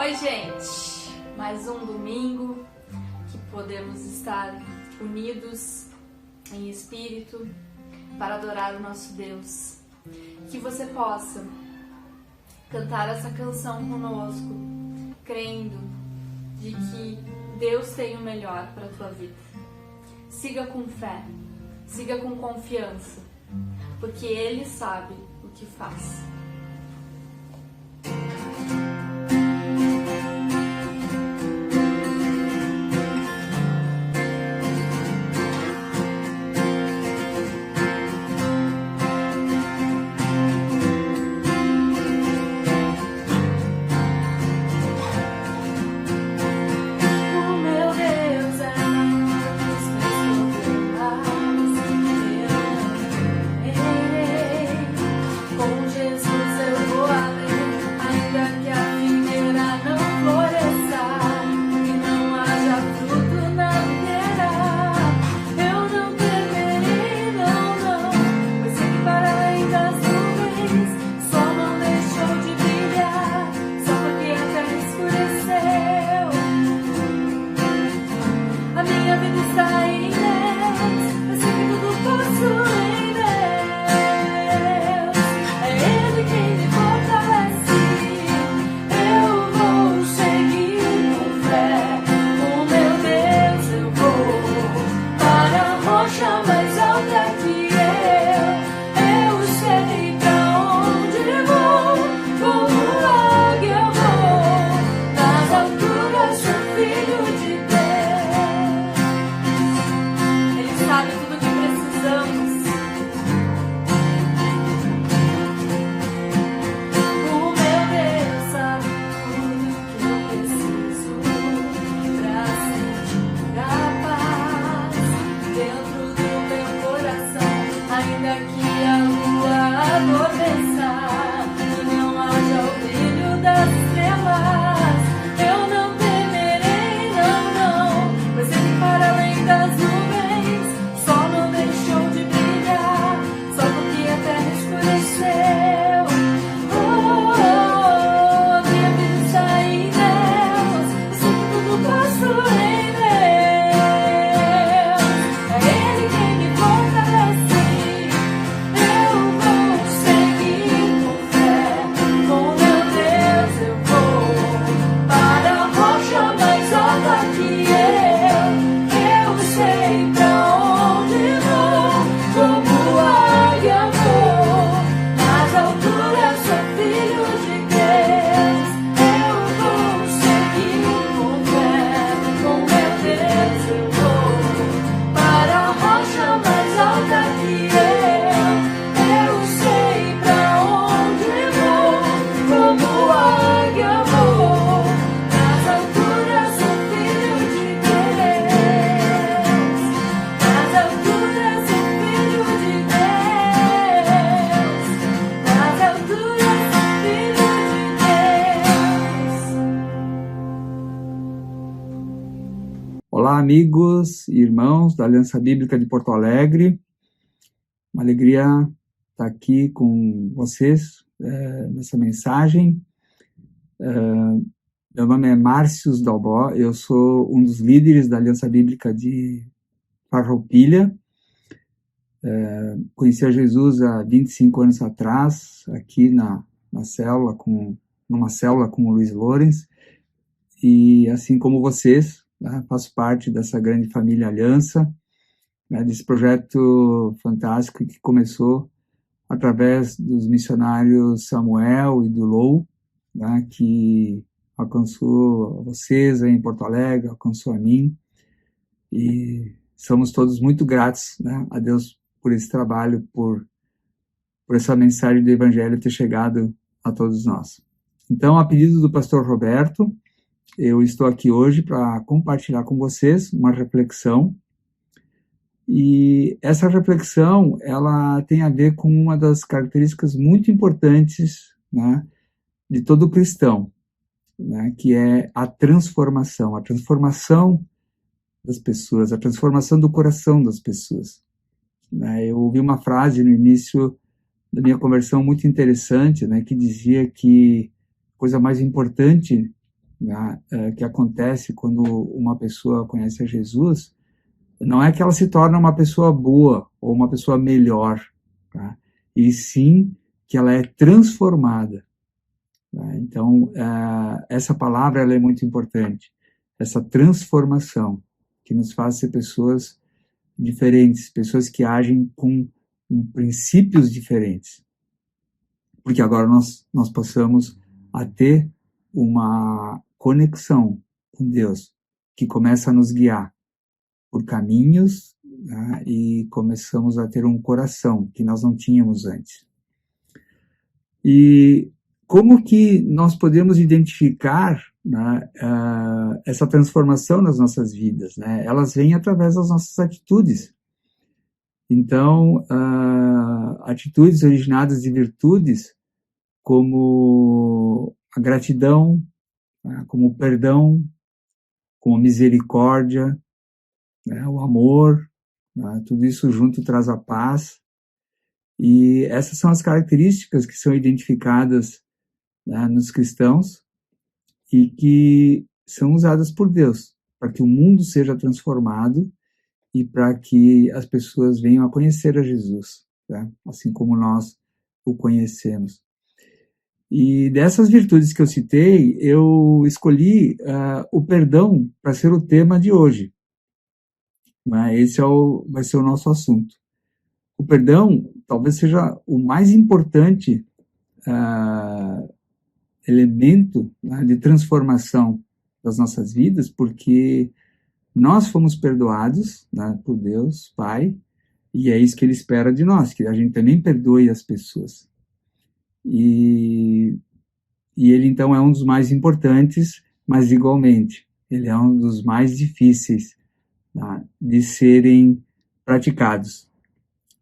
Oi, gente! Mais um domingo que podemos estar unidos em espírito para adorar o nosso Deus. Que você possa cantar essa canção conosco, crendo de que Deus tem o melhor para a tua vida. Siga com fé, siga com confiança, porque Ele sabe o que faz. Olá, amigos e irmãos da Aliança Bíblica de Porto Alegre. Uma alegria estar aqui com vocês nessa mensagem. Meu nome é Márcio Dalbó, eu sou um dos líderes da Aliança Bíblica de Farroupilha. Conheci a Jesus há 25 anos atrás, aqui numa célula com o Luiz Lorenz, e assim como vocês, faço parte dessa grande família Aliança, desse projeto fantástico que começou através dos missionários Samuel e do Lou, que alcançou vocês aí em Porto Alegre, alcançou a mim, e somos todos muito gratos, a Deus por esse trabalho, por essa mensagem do Evangelho ter chegado a todos nós. Então, a pedido do pastor Roberto, eu estou aqui hoje para compartilhar com vocês uma reflexão, e essa reflexão ela tem a ver com uma das características muito importantes, de todo cristão, que é a transformação das pessoas, a transformação do coração das pessoas. Eu ouvi uma frase no início da minha conversão muito interessante, que dizia que a coisa mais importante né, que acontece quando uma pessoa conhece a Jesus, não é que ela se torna uma pessoa boa ou uma pessoa melhor, tá? E sim que ela é transformada. Tá? Então, essa palavra ela é muito importante, essa transformação, que nos faz ser pessoas diferentes, pessoas que agem com princípios diferentes. Porque agora nós passamos a ter uma conexão com Deus, que começa a nos guiar por caminhos, né, e começamos a ter um coração que nós não tínhamos antes. E como que nós podemos identificar, né, essa transformação nas nossas vidas? Né? Elas vêm através das nossas atitudes. Então, atitudes originadas de virtudes como a gratidão, como o perdão, como a misericórdia, né, o amor, né, tudo isso junto traz a paz. E essas são as características que são identificadas, né, nos cristãos e que são usadas por Deus para que o mundo seja transformado e para que as pessoas venham a conhecer a Jesus, né, assim como nós o conhecemos. E dessas virtudes que eu citei, eu escolhi o perdão para ser o tema de hoje. Esse vai ser o nosso assunto. O perdão talvez seja o mais importante elemento, né, de transformação das nossas vidas, porque nós fomos perdoados, né, por Deus Pai, e é isso que Ele espera de nós, que a gente também perdoe as pessoas. E Ele, então, é um dos mais importantes, mas, igualmente, Ele é um dos mais difíceis, tá, de serem praticados.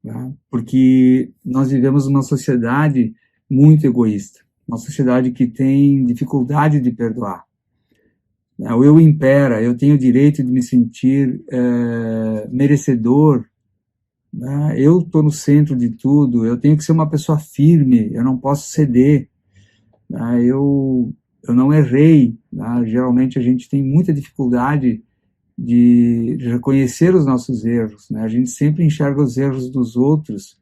Tá? Porque nós vivemos uma sociedade muito egoísta, uma sociedade que tem dificuldade de perdoar. O eu impera, eu tenho o direito de me sentir merecedor, né? Eu estou no centro de tudo, eu tenho que ser uma pessoa firme, eu não posso ceder, né? Eu não errei, né? Geralmente a gente tem muita dificuldade de reconhecer os nossos erros, né? A gente sempre enxerga os erros dos outros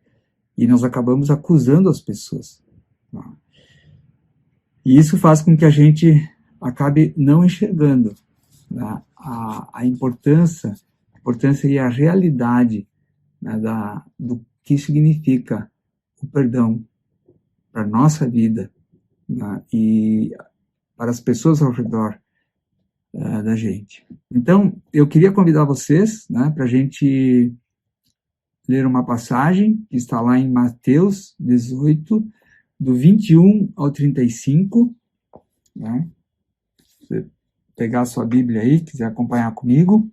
e nós acabamos acusando as pessoas, né? E isso faz com que a gente acabe não enxergando, né, a importância e a realidade, né, do que significa o perdão para a nossa vida, né, e para as pessoas ao redor da gente. Então, eu queria convidar vocês, né, para a gente ler uma passagem que está lá em Mateus 18, do 21 ao 35, né? Você pegar a sua Bíblia aí, quiser acompanhar comigo.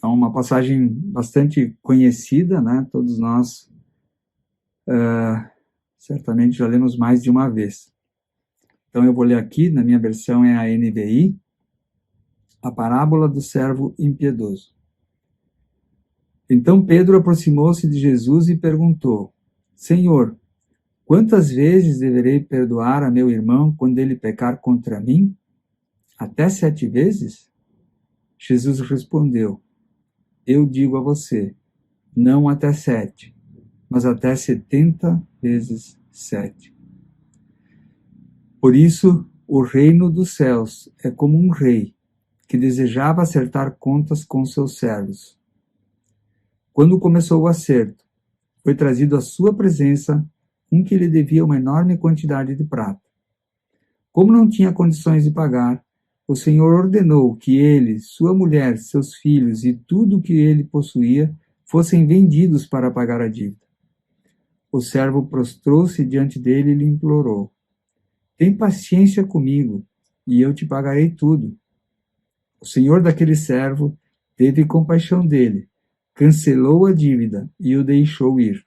É uma passagem bastante conhecida, né? Todos nós certamente já lemos mais de uma vez. Então eu vou ler aqui, na minha versão é a NVI, a parábola do servo impiedoso. Então Pedro aproximou-se de Jesus e perguntou: Senhor, quantas vezes deverei perdoar a meu irmão quando ele pecar contra mim? Até 7 vezes? Jesus respondeu: Eu digo a você, não até 7, mas até 70 vezes 7. Por isso, o reino dos céus é como um rei que desejava acertar contas com seus servos. Quando começou o acerto, foi trazido à sua presença um que lhe devia uma enorme quantidade de prata. Como não tinha condições de pagar, o Senhor ordenou que ele, sua mulher, seus filhos e tudo o que ele possuía fossem vendidos para pagar a dívida. O servo prostrou-se diante dele e lhe implorou: Tem paciência comigo, e eu te pagarei tudo. O senhor daquele servo teve compaixão dele, cancelou a dívida e o deixou ir.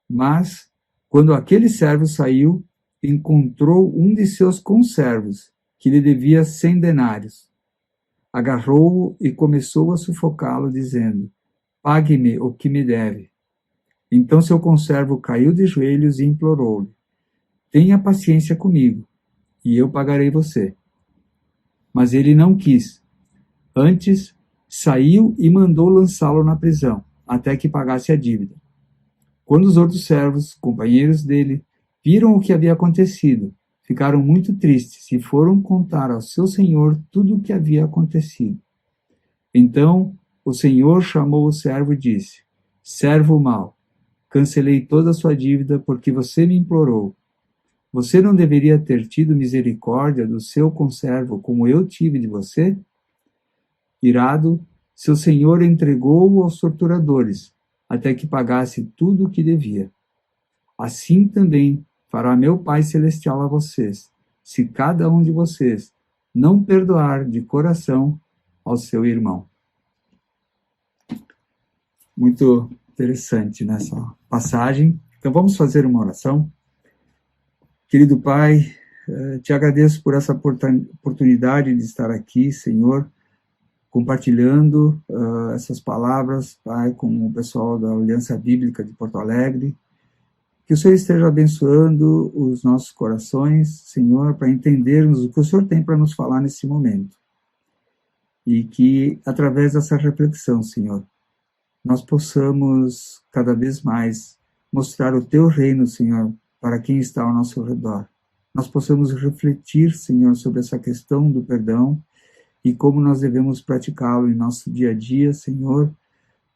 Mas, quando aquele servo saiu, encontrou um de seus conservos, que lhe devia 100 denários. Agarrou-o e começou a sufocá-lo, dizendo: Pague-me o que me deve. Então seu conservo caiu de joelhos e implorou-lhe: Tenha paciência comigo, e eu pagarei você. Mas ele não quis. Antes, saiu e mandou lançá-lo na prisão, até que pagasse a dívida. Quando os outros servos, companheiros dele, viram o que havia acontecido, ficaram muito tristes e foram contar ao seu senhor tudo o que havia acontecido. Então o senhor chamou o servo e disse: servo mau, cancelei toda a sua dívida porque você me implorou. Você não deveria ter tido misericórdia do seu conservo como eu tive de você? Irado, seu senhor entregou-o aos torturadores, até que pagasse tudo o que devia. Assim também fará meu Pai Celestial a vocês, se cada um de vocês não perdoar de coração ao seu irmão. Muito interessante nessa passagem. Então vamos fazer uma oração. Querido Pai, te agradeço por essa oportunidade de estar aqui, Senhor, compartilhando essas palavras, Pai, com o pessoal da Aliança Bíblica de Porto Alegre. Que o Senhor esteja abençoando os nossos corações, Senhor, para entendermos o que o Senhor tem para nos falar nesse momento. E que, através dessa reflexão, Senhor, nós possamos cada vez mais mostrar o Teu reino, Senhor, para quem está ao nosso redor. Nós possamos refletir, Senhor, sobre essa questão do perdão e como nós devemos praticá-lo em nosso dia a dia, Senhor,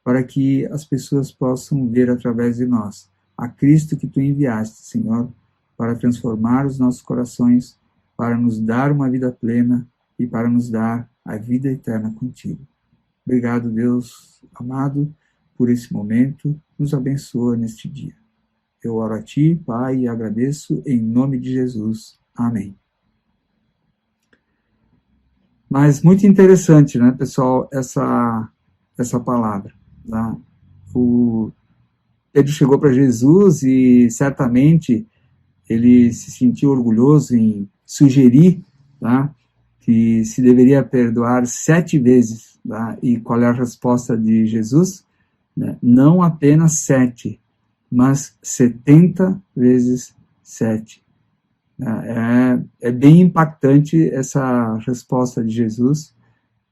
para que as pessoas possam ver através de nós a Cristo que Tu enviaste, Senhor, para transformar os nossos corações, para nos dar uma vida plena e para nos dar a vida eterna contigo. Obrigado, Deus amado, por esse momento. Nos abençoa neste dia. Eu oro a Ti, Pai, e agradeço em nome de Jesus. Amém. Mas muito interessante, né, pessoal, essa palavra. Tá? Pedro chegou para Jesus e certamente ele se sentiu orgulhoso em sugerir, tá, que se deveria perdoar 7 vezes. Tá? E qual é a resposta de Jesus? Não apenas 7, mas 70 vezes 7. É bem impactante essa resposta de Jesus.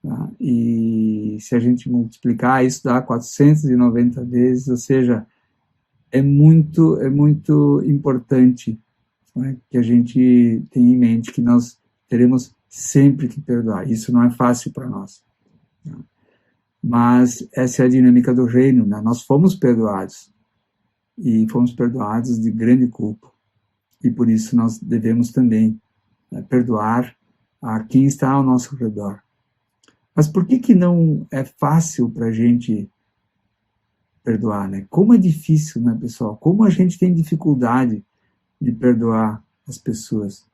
Tá? E se a gente multiplicar, isso dá 490 vezes, ou seja, é muito importante, né, que a gente tenha em mente que nós teremos sempre que perdoar. Isso não é fácil para nós. Né? Mas essa é a dinâmica do reino. Né? Nós fomos perdoados. E fomos perdoados de grande culpa. E por isso nós devemos também, né, perdoar a quem está ao nosso redor. Mas por que não é fácil para a gente perdoar, né? Como é difícil, né, pessoal? Como a gente tem dificuldade de perdoar as pessoas.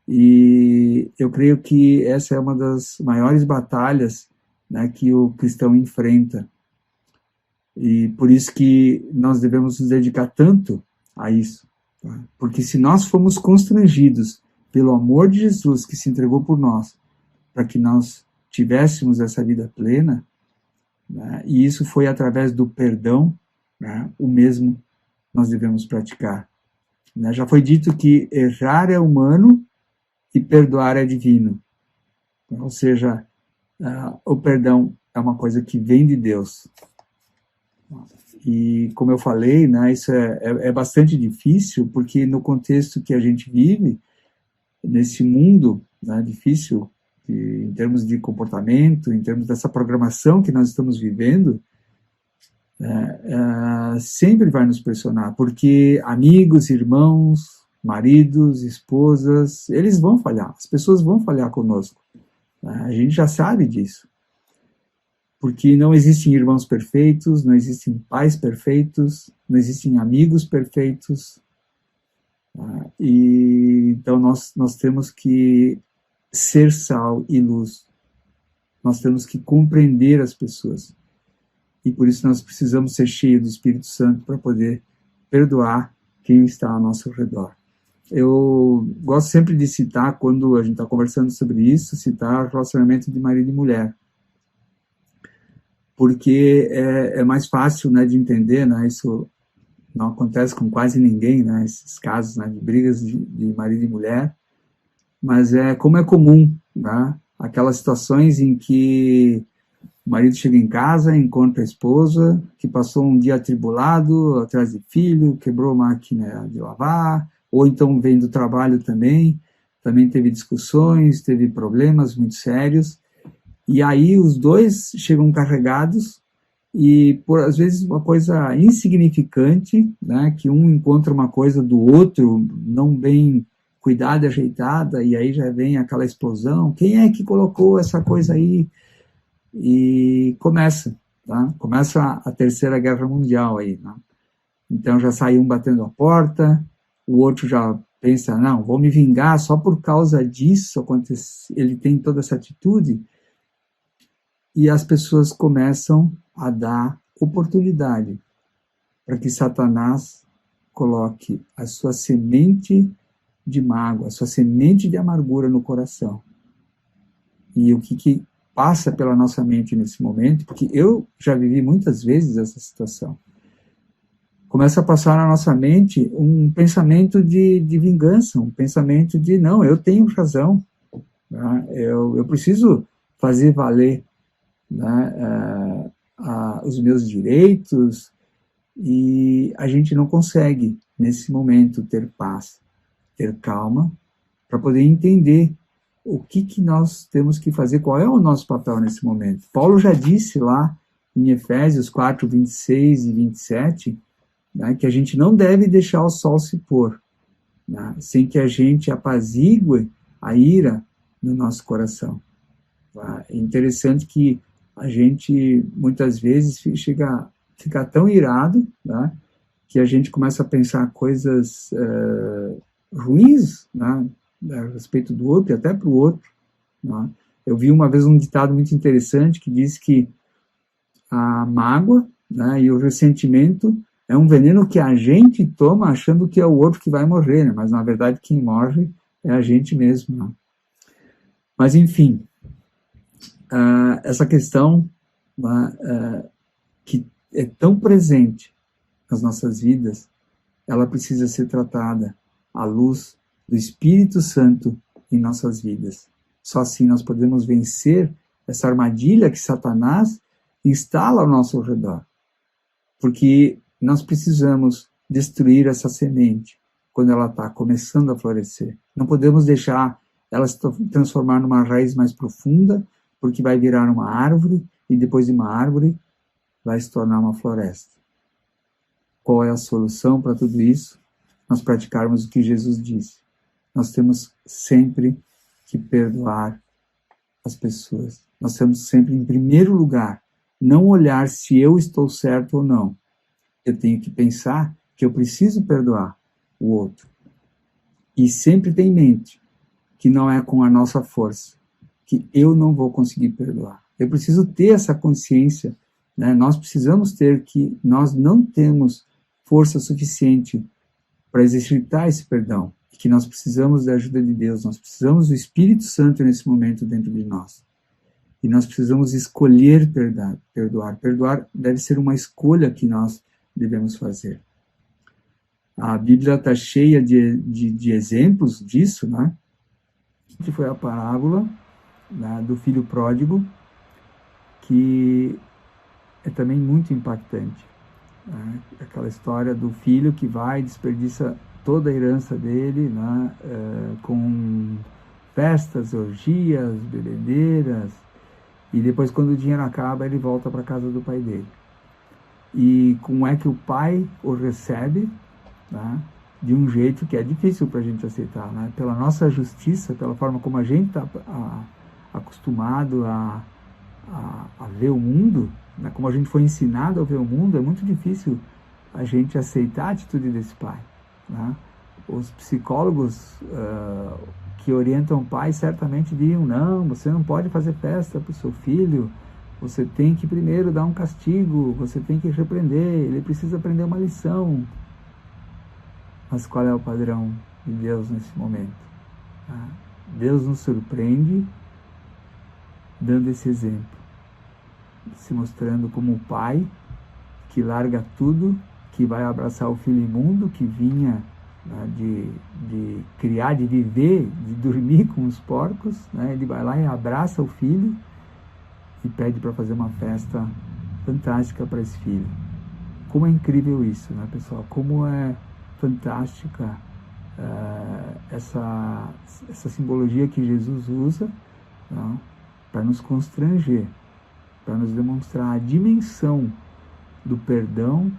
E eu creio que essa é uma das maiores batalhas, né, que o cristão enfrenta. E por isso que nós devemos nos dedicar tanto a isso. Tá? Porque se nós fomos constrangidos pelo amor de Jesus que se entregou por nós, para que nós tivéssemos essa vida plena, né, e isso foi através do perdão, né, o mesmo nós devemos praticar. Né? Já foi dito que errar é humano e perdoar é divino. Ou seja, o perdão é uma coisa que vem de Deus. E como eu falei, né, isso é bastante difícil, porque no contexto que a gente vive, nesse mundo, né, difícil, em termos de comportamento, em termos dessa programação que nós estamos vivendo, sempre vai nos pressionar, porque amigos, irmãos, maridos, esposas, eles vão falhar, as pessoas vão falhar conosco. A gente já sabe disso. Porque não existem irmãos perfeitos, não existem pais perfeitos, não existem amigos perfeitos. E então nós temos que ser sal e luz. Nós temos que compreender as pessoas. E por isso nós precisamos ser cheios do Espírito Santo para poder perdoar quem está ao nosso redor. Eu gosto sempre de citar, quando a gente está conversando sobre isso, citar o relacionamento de marido e mulher. Porque é mais fácil, né, de entender, né, isso não acontece com quase ninguém, né, esses casos, né, de brigas de marido e mulher, mas como é comum, né? Aquelas situações em que o marido chega em casa, encontra a esposa, que passou um dia atribulado, atrás de filho, quebrou a máquina de lavar, ou então vem do trabalho também teve discussões, teve problemas muito sérios, e aí os dois chegam carregados, e por às vezes uma coisa insignificante, né, que um encontra uma coisa do outro não bem cuidada, ajeitada, e aí já vem aquela explosão, quem é que colocou essa coisa aí? E começa a Terceira Guerra Mundial aí, né? Então já sai um batendo a porta, o outro já pensa, não, vou me vingar só por causa disso, ele tem toda essa atitude, e as pessoas começam a dar oportunidade para que Satanás coloque a sua semente de mágoa, a sua semente de amargura no coração. E o que passa pela nossa mente nesse momento, porque eu já vivi muitas vezes essa situação, começa a passar na nossa mente um pensamento de vingança, um pensamento de, não, eu tenho razão, né? eu preciso fazer valer, né, os meus direitos, e a gente não consegue, nesse momento, ter paz, ter calma, para poder entender o que nós temos que fazer, qual é o nosso papel nesse momento. Paulo já disse lá em Efésios 4, 26 e 27, né, que a gente não deve deixar o sol se pôr, né, sem que a gente apazigue a ira no nosso coração. Tá? É interessante que a gente, muitas vezes, fica tão irado, né, que a gente começa a pensar coisas ruins, né, a respeito do outro e até para o outro. Né? Eu vi uma vez um ditado muito interessante que diz que a mágoa, né, e o ressentimento é um veneno que a gente toma achando que é o outro que vai morrer, né? Mas na verdade quem morre é a gente mesmo. Né? Mas enfim, essa questão que é tão presente nas nossas vidas, ela precisa ser tratada à luz do Espírito Santo em nossas vidas. Só assim nós podemos vencer essa armadilha que Satanás instala ao nosso redor. Porque nós precisamos destruir essa semente quando ela está começando a florescer. Não podemos deixar ela se transformar numa raiz mais profunda, porque vai virar uma árvore, e depois de uma árvore vai se tornar uma floresta. Qual é a solução para tudo isso? Nós praticarmos o que Jesus disse. Nós temos sempre que perdoar as pessoas. Nós temos sempre, em primeiro lugar, não olhar se eu estou certo ou não. Eu tenho que pensar que eu preciso perdoar o outro. E sempre ter em mente que não é com a nossa força, que eu não vou conseguir perdoar. Eu preciso ter essa consciência, né? Nós precisamos ter que nós não temos força suficiente para exercitar esse perdão, e que nós precisamos da ajuda de Deus, nós precisamos do Espírito Santo nesse momento dentro de nós. E nós precisamos escolher perdoar. Perdoar deve ser uma escolha que nós devemos fazer. A Bíblia está cheia de exemplos disso, né? Que foi a parábola, né, do filho pródigo, que é também muito impactante. Né? Aquela história do filho que vai e desperdiça toda a herança dele, né, com festas, orgias, bebedeiras, e depois, quando o dinheiro acaba, ele volta para a casa do pai dele. E como é que o pai o recebe? Né? De um jeito que é difícil para a gente aceitar, né? Pela nossa justiça, pela forma como a gente está acostumado a ver o mundo, né? Como a gente foi ensinado a ver o mundo, é muito difícil a gente aceitar a atitude desse pai. Né? Os psicólogos que orientam o pai certamente diriam, não, você não pode fazer festa para o seu filho, você tem que primeiro dar um castigo, você tem que repreender, ele precisa aprender uma lição. Mas qual é o padrão de Deus nesse momento? Deus nos surpreende dando esse exemplo, se mostrando como o pai que larga tudo, que vai abraçar o filho imundo, que vinha né, de criar, de viver, de dormir com os porcos, né, ele vai lá e abraça o filho e pede para fazer uma festa fantástica para esse filho. Como é incrível isso, né, pessoal? Como é fantástica essa simbologia que Jesus usa, né, para nos constranger, para nos demonstrar a dimensão do perdão,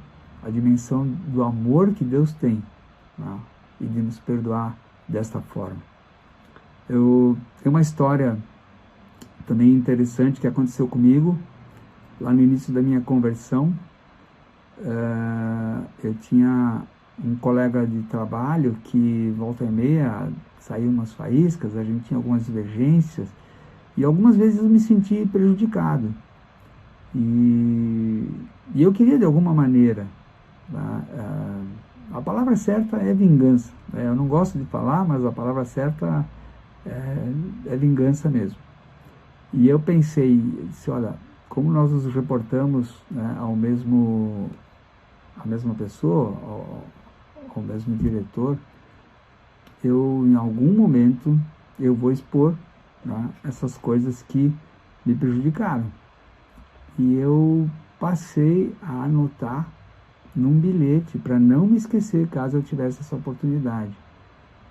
a dimensão do amor que Deus tem, né, e de nos perdoar desta forma. Eu tenho uma história também interessante que aconteceu comigo lá no início da minha conversão. Eu tinha um colega de trabalho que volta e meia saiu umas faíscas, a gente tinha algumas divergências e algumas vezes eu me senti prejudicado e eu queria de alguma maneira, a palavra certa é vingança, eu não gosto de falar, mas a palavra certa é vingança mesmo. E eu pensei, disse, olha, como nós nos reportamos, né, à mesma pessoa, ao mesmo diretor, eu em algum momento eu vou expor, né, essas coisas que me prejudicaram. E eu passei a anotar num bilhete para não me esquecer caso eu tivesse essa oportunidade.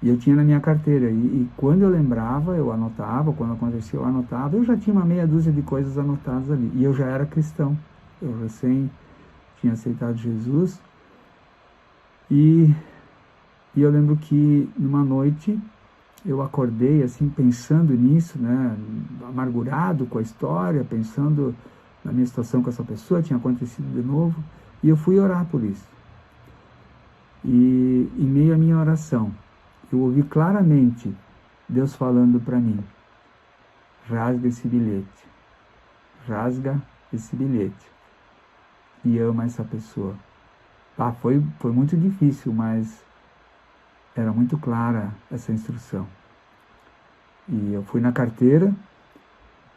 E eu tinha na minha carteira, e quando eu lembrava, eu anotava, quando acontecia, eu anotava. Eu já tinha uma meia dúzia de coisas anotadas ali, e eu já era cristão, eu recém tinha aceitado Jesus, e eu lembro que numa noite eu acordei assim, pensando nisso, né, amargurado com a história, pensando na minha situação com essa pessoa, tinha acontecido de novo, e eu fui orar por isso. E em meio à minha oração, eu ouvi claramente Deus falando para mim, rasga esse bilhete, e ama essa pessoa. Foi muito difícil, mas era muito clara essa instrução. E eu fui na carteira,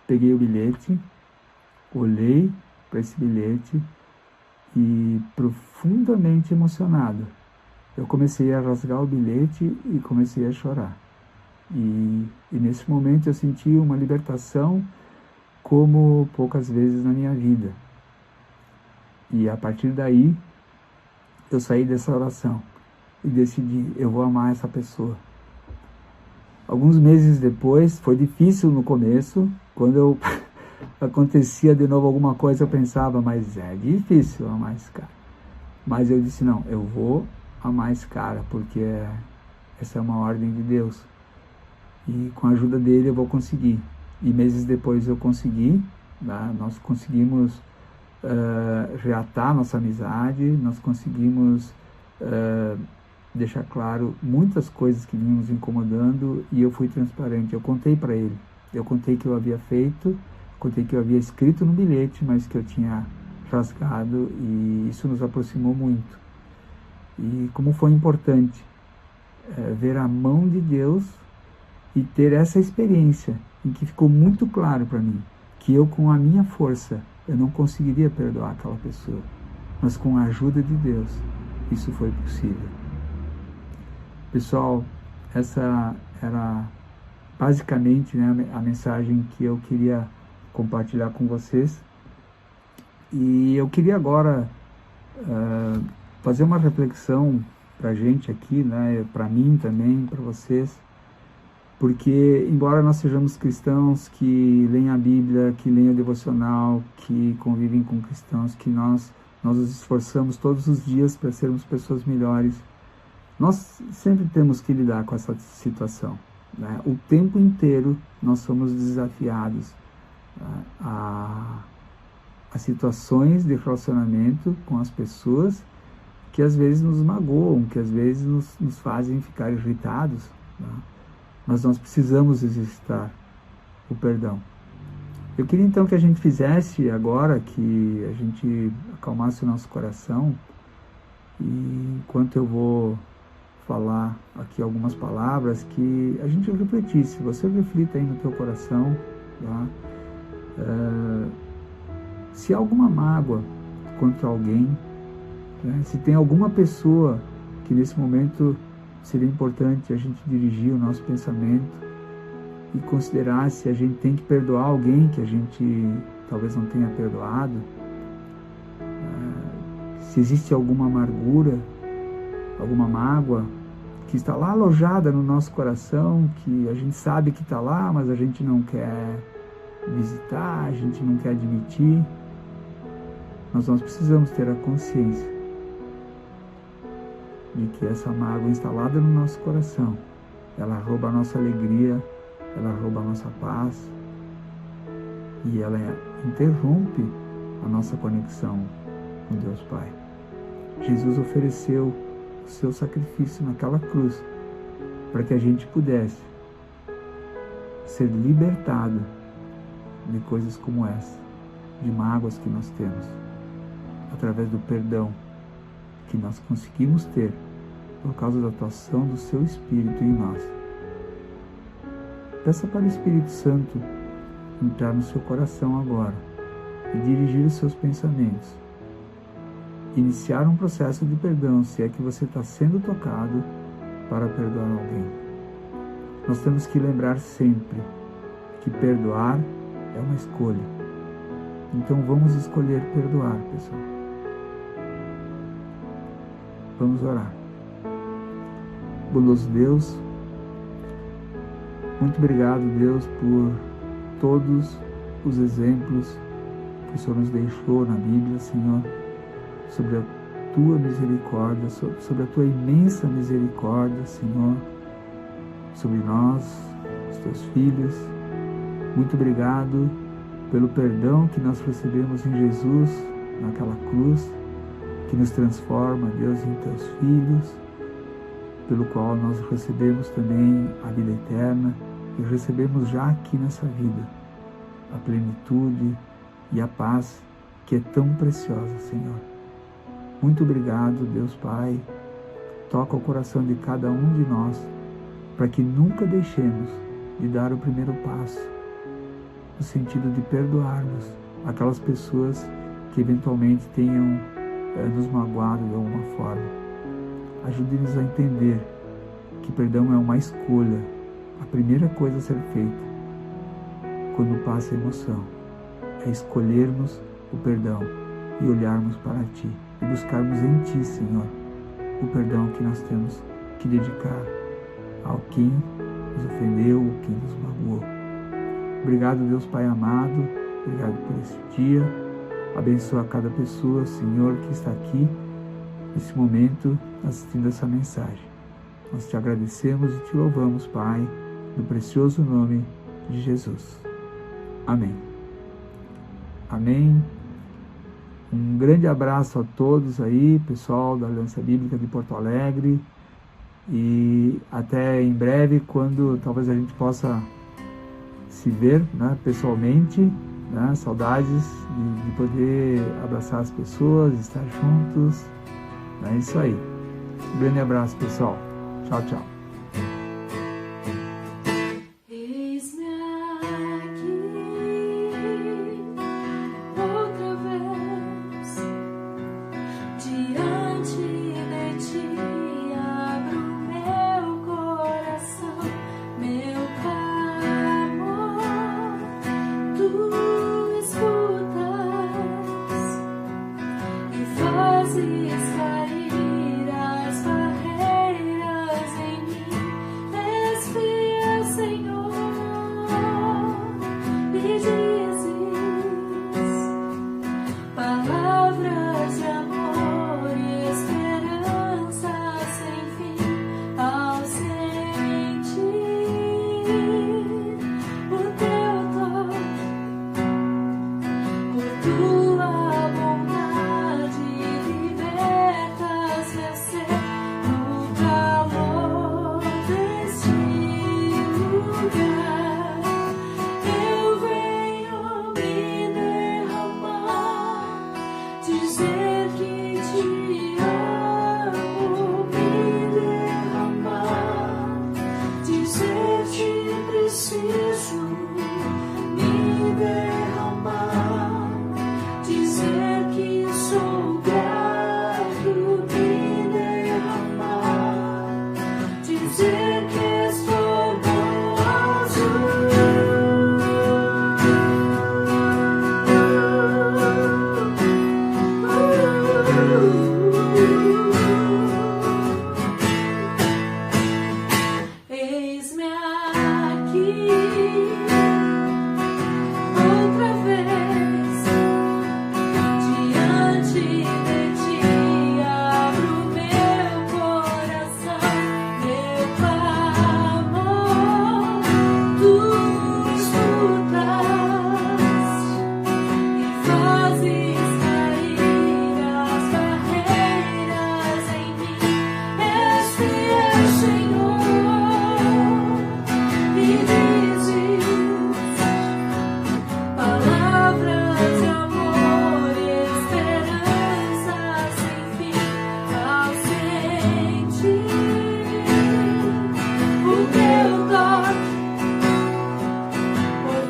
peguei o bilhete, olhei para esse bilhete e, profundamente emocionado, eu comecei a rasgar o bilhete e comecei a chorar. E nesse momento eu senti uma libertação como poucas vezes na minha vida. E a partir daí, eu saí dessa oração e decidi, eu vou amar essa pessoa. Alguns meses depois, foi difícil no começo, quando acontecia de novo alguma coisa, eu pensava, mas é difícil amar esse cara. Mas eu disse, não, eu vou amar esse cara, porque essa é uma ordem de Deus. E com a ajuda dele eu vou conseguir. E meses depois eu consegui, tá? Nós conseguimos reatar nossa amizade, nós conseguimos deixar claro muitas coisas que vinham nos incomodando, e eu fui transparente, eu contei para ele, eu contei que eu havia feito, contei que eu havia escrito no bilhete, mas que eu tinha rasgado, e isso nos aproximou muito. E como foi importante ver a mão de Deus e ter essa experiência em que ficou muito claro para mim que eu, com a minha força, eu não conseguiria perdoar aquela pessoa, mas com a ajuda de Deus, isso foi possível. Pessoal, essa era basicamente, né, a mensagem que eu queria compartilhar com vocês. E eu queria agora fazer uma reflexão para a gente aqui, né, para mim também, para vocês, porque embora nós sejamos cristãos que leem a Bíblia, que leem o devocional, que convivem com cristãos, que nós nos esforçamos todos os dias para sermos pessoas melhores, nós sempre temos que lidar com essa situação, né? O tempo inteiro nós somos desafiados a situações de relacionamento com as pessoas que às vezes nos magoam, que às vezes nos fazem ficar irritados, né? Mas nós precisamos exercitar o perdão. Eu queria então que a gente fizesse agora, que a gente acalmasse o nosso coração, e enquanto eu vou falar aqui algumas palavras, que a gente refletisse, você reflita aí no teu coração, tá? Se há alguma mágoa contra alguém, né? Se tem alguma pessoa que nesse momento seria importante a gente dirigir o nosso pensamento e considerar se a gente tem que perdoar alguém que a gente talvez não tenha perdoado, se existe alguma amargura, alguma mágoa que está lá alojada no nosso coração, que a gente sabe que está lá, mas a gente não quer visitar, a gente não quer admitir. Nós precisamos ter a consciência de que essa mágoa instalada no nosso coração, ela rouba a nossa alegria, ela rouba a nossa paz e ela interrompe a nossa conexão com Deus Pai. Jesus ofereceu o seu sacrifício naquela cruz para que a gente pudesse ser libertado de coisas como essa, de mágoas que nós temos, através do perdão que nós conseguimos ter por causa da atuação do seu Espírito em nós. Peça para o Espírito Santo entrar no seu coração agora e dirigir os seus pensamentos. Iniciar um processo de perdão, se é que você está sendo tocado para perdoar alguém. Nós temos que lembrar sempre que perdoar é uma escolha. Então vamos escolher perdoar, pessoal. Vamos orar. Bondoso Deus, muito obrigado, Deus, por todos os exemplos que o Senhor nos deixou na Bíblia, Senhor, sobre a tua misericórdia, sobre a tua imensa misericórdia, Senhor, sobre nós, os teus filhos. Muito obrigado pelo perdão que nós recebemos em Jesus, naquela cruz, que nos transforma, Deus, em teus filhos, pelo qual nós recebemos também a vida eterna e recebemos já aqui nessa vida a plenitude e a paz que é tão preciosa, Senhor. Muito obrigado, Deus Pai. Toca o coração de cada um de nós para que nunca deixemos de dar o primeiro passo no sentido de perdoarmos aquelas pessoas que eventualmente tenham nos magoado de alguma forma. Ajude-nos a entender que perdão é uma escolha, a primeira coisa a ser feita quando passa a emoção é escolhermos o perdão e olharmos para Ti e buscarmos em Ti, Senhor, o perdão que nós temos que dedicar ao quem nos ofendeu, ao quem nos magoou. Obrigado, Deus Pai amado, obrigado por esse dia. Abençoa cada pessoa, Senhor, que está aqui nesse momento assistindo essa mensagem. Nós te agradecemos e te louvamos, Pai, no precioso nome de Jesus. Amém. Amém. Um grande abraço a todos aí, pessoal da Aliança Bíblica de Porto Alegre, e até em breve, quando talvez a gente possa se ver, né, pessoalmente, né, saudades de poder abraçar as pessoas, estar juntos. É isso aí. Um grande abraço, pessoal. Tchau, tchau. Fazes cair as barreiras em mim.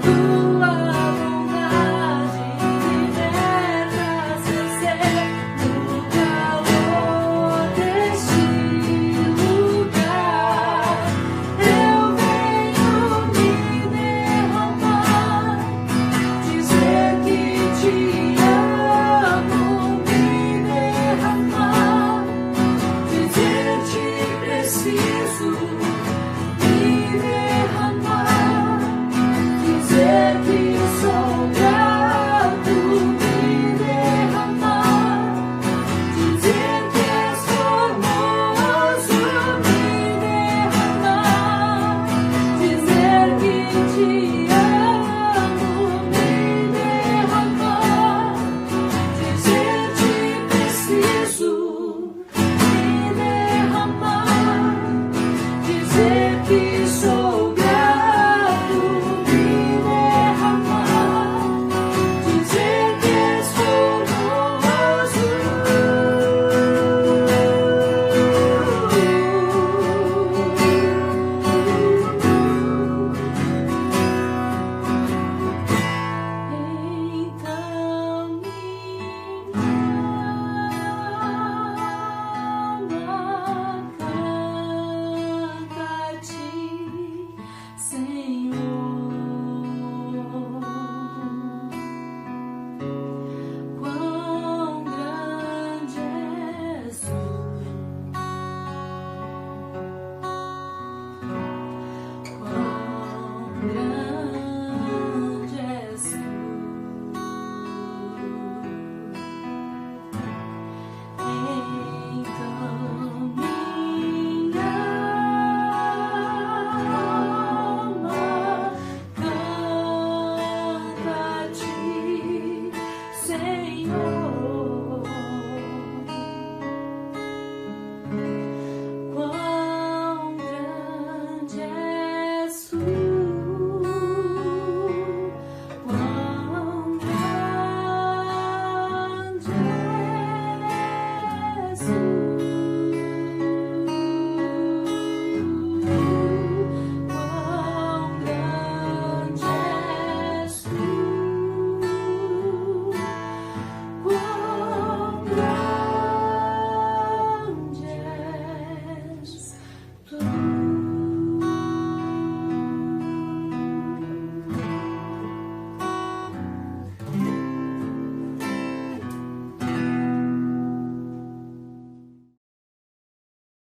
Tu